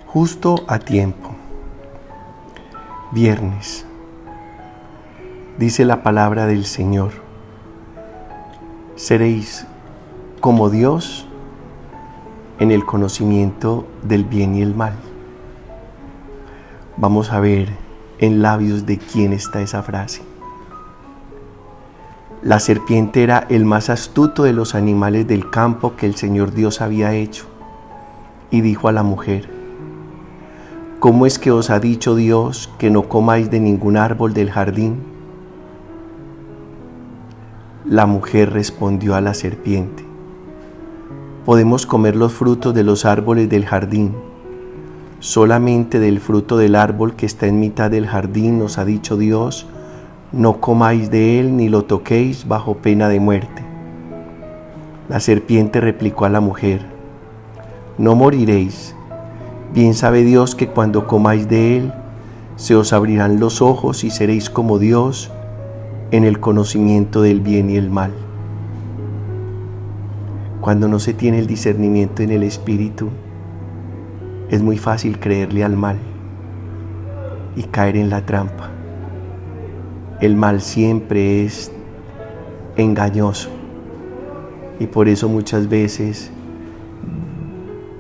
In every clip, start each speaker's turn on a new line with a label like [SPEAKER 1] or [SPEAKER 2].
[SPEAKER 1] Justo a tiempo. Viernes. Dice la palabra del Señor: seréis como Dios en el conocimiento del bien y el mal. Vamos a ver en labios de quién está esa frase. La serpiente era el más astuto de los animales del campo que el Señor Dios había hecho, y dijo a la mujer: ¿cómo es que os ha dicho Dios que no comáis de ningún árbol del jardín? La mujer respondió a la serpiente: podemos comer los frutos de los árboles del jardín. Solamente del fruto del árbol que está en mitad del jardín nos ha dicho Dios: no comáis de él ni lo toquéis bajo pena de muerte. La serpiente replicó a la mujer: no moriréis. Bien sabe Dios que cuando comáis de él, se os abrirán los ojos y seréis como Dios en el conocimiento del bien y el mal. Cuando no se tiene el discernimiento en el espíritu, es muy fácil creerle al mal y caer en la trampa. El mal siempre es engañoso y por eso muchas veces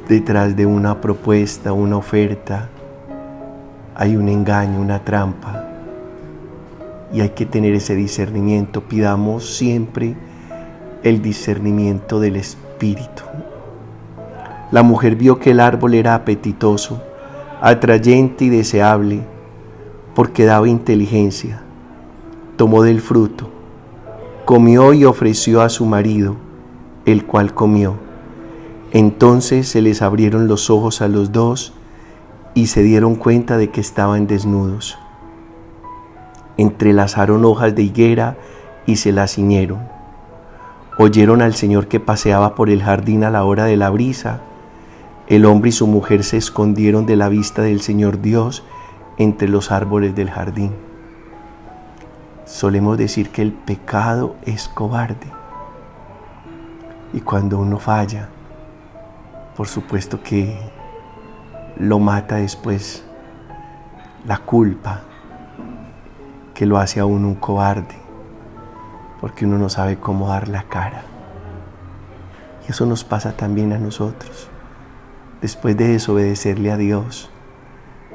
[SPEAKER 1] detrás de una propuesta, una oferta, hay un engaño, una trampa, y hay que tener ese discernimiento. Pidamos siempre el discernimiento del Espíritu. La mujer vio que el árbol era apetitoso, atrayente y deseable, porque daba inteligencia. Tomó del fruto, comió y ofreció a su marido, el cual comió. Entonces se les abrieron los ojos a los dos y se dieron cuenta de que estaban desnudos. Entrelazaron hojas de higuera y se las ciñeron. Oyeron al Señor que paseaba por el jardín a la hora de la brisa. El hombre y su mujer se escondieron de la vista del Señor Dios entre los árboles del jardín. Solemos decir que el pecado es cobarde. Y cuando uno falla, por supuesto que lo mata después la culpa, que lo hace a uno un cobarde, porque uno no sabe cómo dar la cara. Y eso nos pasa también a nosotros. Después de desobedecerle a Dios,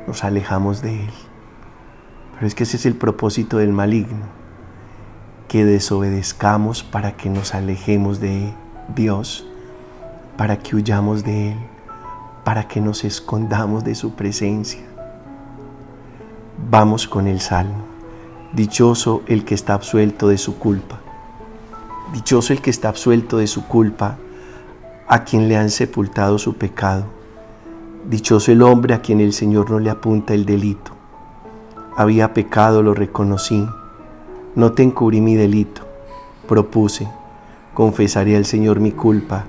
[SPEAKER 1] nos alejamos de Él. Pero es que ese es el propósito del maligno, que desobedezcamos para que nos alejemos de Dios, para que huyamos de Él, para que nos escondamos de su presencia. Vamos con el Salmo. Dichoso el que está absuelto de su culpa. Dichoso el que está absuelto de su culpa, a quien le han sepultado su pecado. Dichoso el hombre a quien el Señor no le apunta el delito. Había pecado, lo reconocí, no te encubrí mi delito. Propuse, confesaré al Señor mi culpa,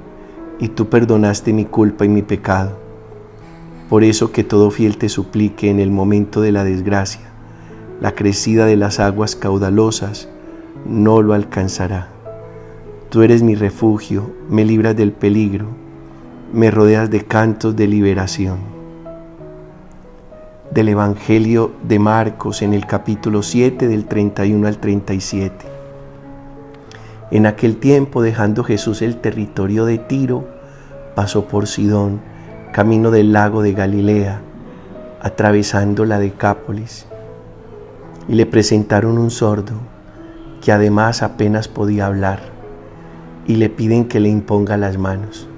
[SPEAKER 1] y tú perdonaste mi culpa y mi pecado. Por eso que todo fiel te suplique en el momento de la desgracia, la crecida de las aguas caudalosas no lo alcanzará. Tú eres mi refugio, me libras del peligro, me rodeas de cantos de liberación. Del Evangelio de Marcos, en el capítulo 7, del 31 al 37. En aquel tiempo, dejando Jesús el territorio de Tiro, pasó por Sidón, camino del lago de Galilea, atravesando la Decápolis. Y le presentaron un sordo, que además apenas podía hablar, y le piden que le imponga las manos.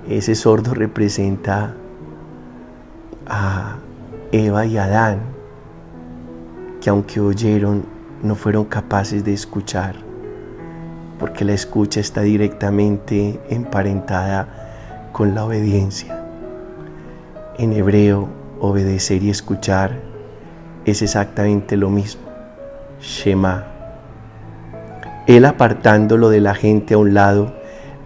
[SPEAKER 1] Ese sordo representa a Eva y Adán, que aunque oyeron, no fueron capaces de escuchar, porque la escucha está directamente emparentada con la obediencia. En hebreo, obedecer y escuchar es exactamente lo mismo. Shema. Él, apartándolo de la gente a un lado,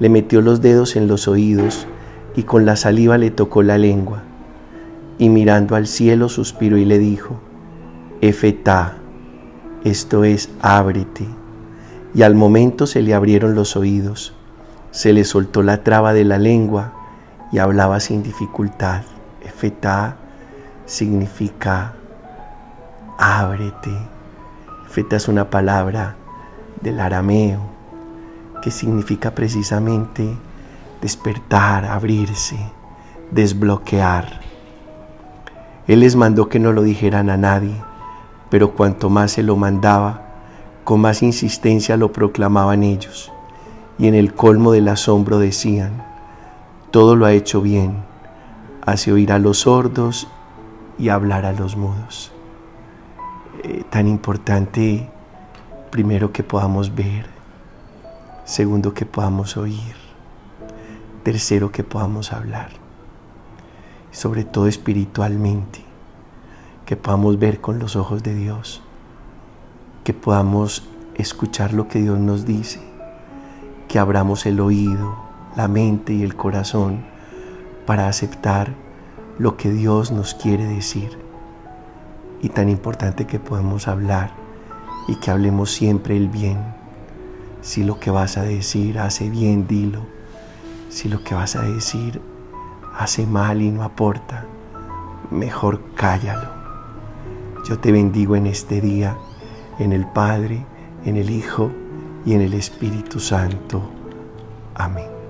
[SPEAKER 1] le metió los dedos en los oídos y con la saliva le tocó la lengua. Y mirando al cielo suspiró y le dijo: Efetá, esto es, ábrete. Y al momento se le abrieron los oídos, se le soltó la traba de la lengua y hablaba sin dificultad. Efetá significa ábrete. Efetá es una palabra del arameo que significa precisamente despertar, abrirse, desbloquear. Él les mandó que no lo dijeran a nadie, pero cuanto más se lo mandaba, con más insistencia lo proclamaban ellos, y en el colmo del asombro decían: todo lo ha hecho bien, hace oír a los sordos y hablar a los mudos. Tan importante, primero, que podamos ver, segundo, que podamos oír, tercero, que podamos hablar, sobre todo espiritualmente, que podamos ver con los ojos de Dios, que podamos escuchar lo que Dios nos dice, que abramos el oído, la mente y el corazón para aceptar lo que Dios nos quiere decir. Y tan importante que podamos hablar y que hablemos siempre el bien. Si lo que vas a decir hace bien, dilo. Si lo que vas a decir hace mal y no aporta, mejor cállalo. Yo te bendigo en este día, en el Padre, en el Hijo y en el Espíritu Santo. Amén.